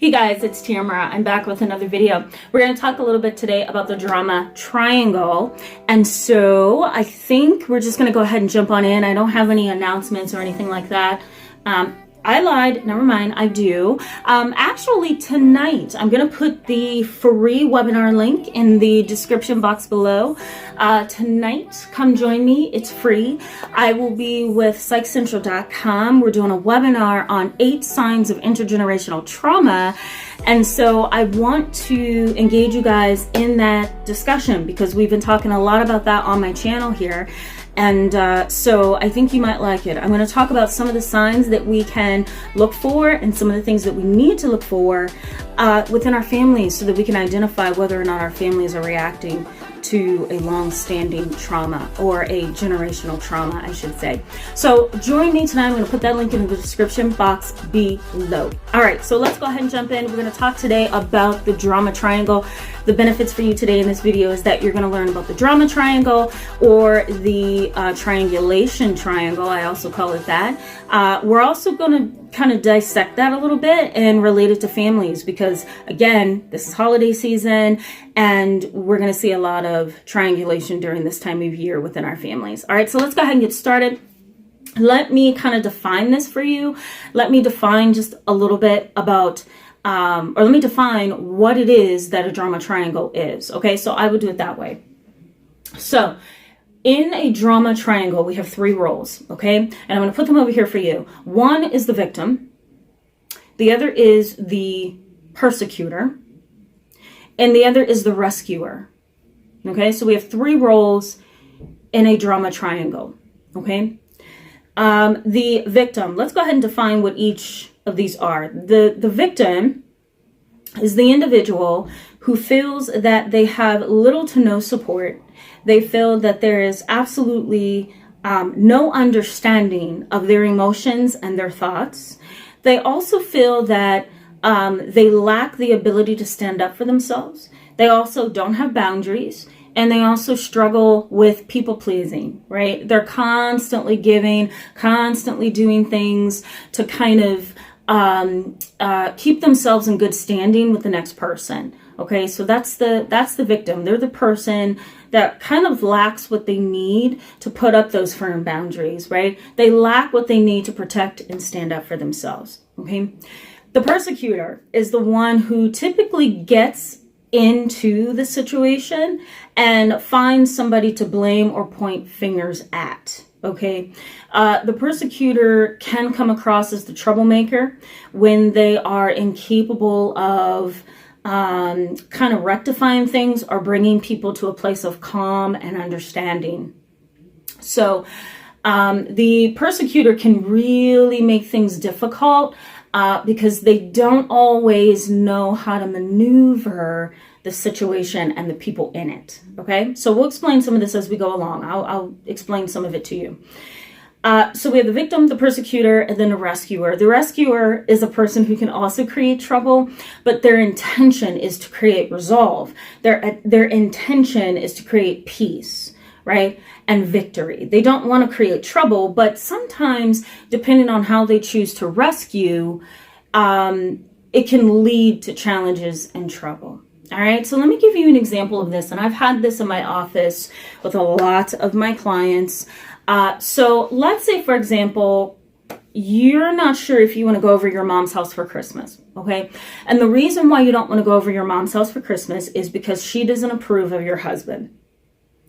Hey guys, it's Tamara. I'm back with another video. We're going to talk a little bit today about the drama triangle. And so I think we're just going to go ahead and jump on in. I don't have any announcements or anything like that. I lied. Never mind. I do. Actually, tonight, I'm going to put the free webinar link in the description box below. Tonight, come join me. It's free. I will be with PsychCentral.com. We're doing a webinar on 8 signs of intergenerational trauma. And so I want to engage you guys in that discussion because we've been talking a lot about that on my channel here. And so I think you might like it. I'm going to talk about some of the signs that we can look for and some of the things that we need to look for within our families so that we can identify whether or not our families are reacting to a long-standing trauma or a generational trauma, I should say. So join me tonight. I'm going to put that link in the description box below. All right, so let's go ahead and jump in. We're going to talk today about the drama triangle. The benefits for you today in this video is that you're going to learn about the drama triangle or the triangulation triangle. I also call it that. We're also going to kind of dissect that a little bit and relate it to families because, again, this is holiday season and we're going to see a lot of triangulation during this time of year within our families. All right, so let's go ahead and get started. Let me kind of define this for you. Let me define just a little bit about or let me define what it is that a drama triangle is. Okay, so I would do it that way. So in a drama triangle, we have 3 roles, okay? And I'm going to put them over here for you. One is the victim. The other is the persecutor. And the other is the rescuer. Okay, so we have 3 roles in a drama triangle, okay? The victim, let's go ahead and define what each of these are. The victim is the individual who feels that they have little to no support. They feel that there is absolutely no understanding of their emotions and their thoughts. They also feel that they lack the ability to stand up for themselves. They also don't have boundaries. And they also struggle with people pleasing, right? They're constantly giving, constantly doing things to kind of keep themselves in good standing with the next person. Okay, so that's the victim. They're the person that kind of lacks what they need to put up those firm boundaries, right? They lack what they need to protect and stand up for themselves. Okay, the persecutor is the one who typically gets into the situation and finds somebody to blame or point fingers at. Okay, the persecutor can come across as the troublemaker when they are incapable of kind of rectifying things or bringing people to a place of calm and understanding. So the persecutor can really make things difficult because they don't always know how to maneuver the situation and the people in it. Okay, so we'll explain some of this as we go along. I'll explain some of it to you. So we have the victim, the persecutor, and then the rescuer. The rescuer is a person who can also create trouble, but their intention is to create resolve. Their intention is to create peace, right? And victory. They don't want to create trouble, but sometimes, depending on how they choose to rescue, it can lead to challenges and trouble. All right, so let me give you an example of this. And I've had this in my office with a lot of my clients. So let's say, for example, you're not sure if you want to go over your mom's house for Christmas, okay? And the reason why you don't want to go over your mom's house for Christmas is because she doesn't approve of your husband.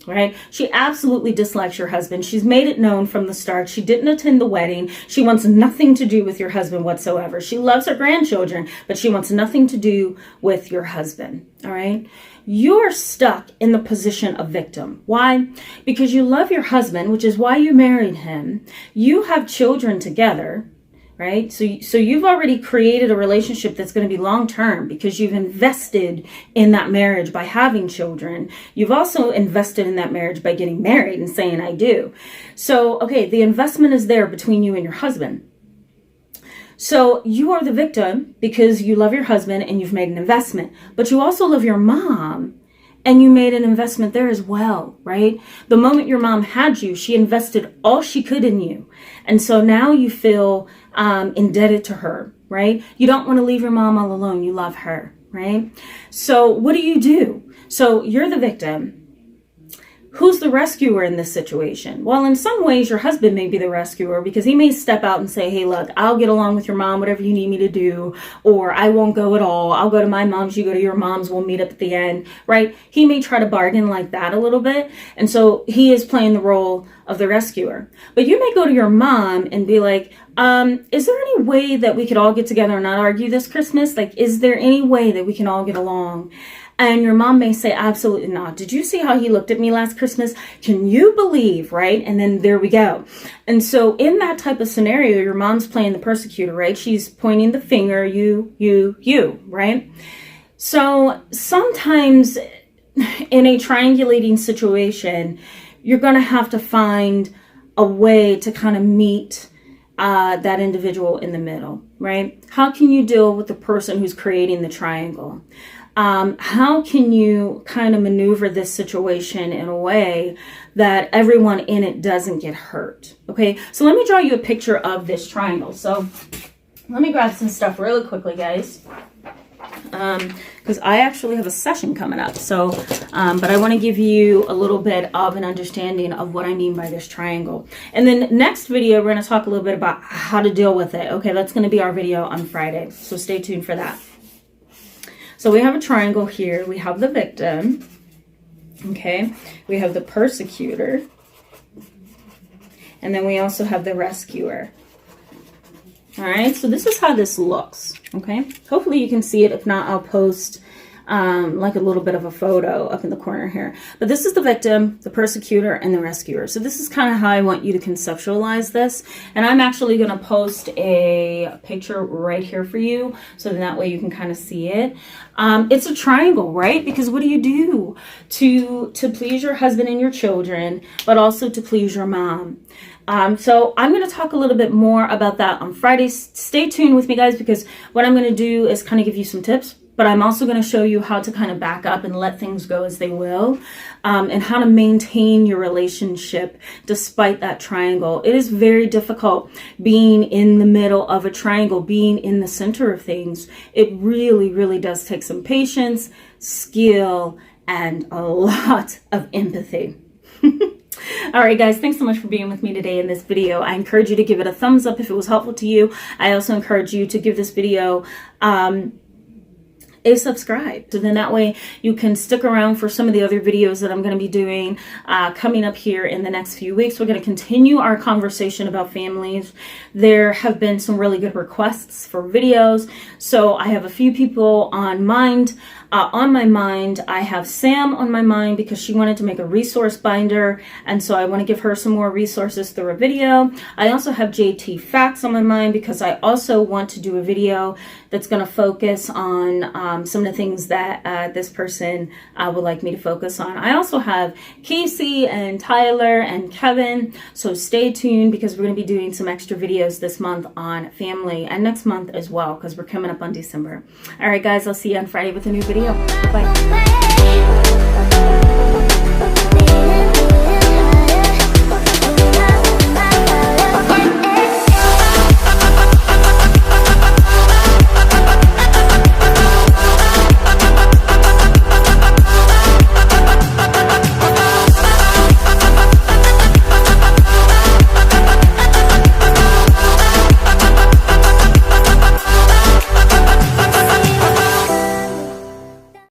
Right? She absolutely dislikes your husband. She's made it known from the start. She didn't attend the wedding. She wants nothing to do with your husband whatsoever. She loves her grandchildren, but she wants nothing to do with your husband. All right? You're stuck in the position of victim. Why? Because you love your husband, which is why you married him. You have children together. Right? So you've already created a relationship that's going to be long-term because you've invested in that marriage by having children. You've also invested in that marriage by getting married and saying, I do. So, okay, the investment is there between you and your husband. So you are the victim because you love your husband and you've made an investment, but you also love your mom and you made an investment there as well, right? The moment your mom had you, she invested all she could in you. And so now you feel indebted to her, right? You don't want to leave your mom all alone. You love her, right? So what do? So you're the victim. Who's the rescuer in this situation? Well, in some ways, your husband may be the rescuer because he may step out and say, hey, look, I'll get along with your mom, whatever you need me to do, or I won't go at all. I'll go to my mom's, you go to your mom's, we'll meet up at the end, right? He may try to bargain like that a little bit. And so he is playing the role of the rescuer. But you may go to your mom and be like, is there any way that we could all get together and not argue this Christmas? Like, is there any way that we can all get along? And your mom may say, absolutely not. Did you see how he looked at me last Christmas? Can you believe, right? And then there we go. And so in that type of scenario, your mom's playing the persecutor, right? She's pointing the finger, you, right? So sometimes in a triangulating situation, you're going to have to find a way to kind of meet that individual in the middle, right? How can you deal with the person who's creating the triangle? How can you kind of maneuver this situation in a way that everyone in it doesn't get hurt? Okay, so let me draw you a picture of this triangle. So let me grab some stuff really quickly, guys, because I actually have a session coming up. So, but I want to give you a little bit of an understanding of what I mean by this triangle. And then next video, we're going to talk a little bit about how to deal with it. Okay, that's going to be our video on Friday. So stay tuned for that. So we have a triangle here. We have the victim, okay? We have the persecutor, and then we also have the rescuer. All right, so this is how this looks, okay? Hopefully you can see it. If not, I'll post like a little bit of a photo up in the corner here. But this is the victim, the persecutor, and the rescuer. So this is kind of how I want you to conceptualize this. And I'm actually going to post a picture right here for you, so that way you can kind of see it. It's a triangle, right? Because what do you do to please your husband and your children, but also to please your mom? So I'm going to talk a little bit more about that on Friday. Stay tuned with me, guys, because what I'm going to do is kind of give you some tips, but I'm also going to show you how to kind of back up and let things go as they will, and how to maintain your relationship despite that triangle. It is very difficult being in the middle of a triangle, being in the center of things. It really, really does take some patience, skill, and a lot of empathy. All right, guys, thanks so much for being with me today in this video. I encourage you to give it a thumbs up if it was helpful to you. I also encourage you to give this video a subscribe. So then that way you can stick around for some of the other videos that I'm going to be doing coming up here in the next few weeks. We're going to continue our conversation about families. There have been some really good requests for videos. So I have a few people on my mind. I have Sam on my mind because she wanted to make a resource binder, and so I want to give her some more resources through a video. I also have JT Facts on my mind because I also want to do a video that's going to focus on some of the things that this person would like me to focus on. I also have Casey and Tyler and Kevin, so stay tuned because we're going to be doing some extra videos this month on family and next month as well because we're coming up on December. All right, guys, I'll see you on Friday with a new video. Bye.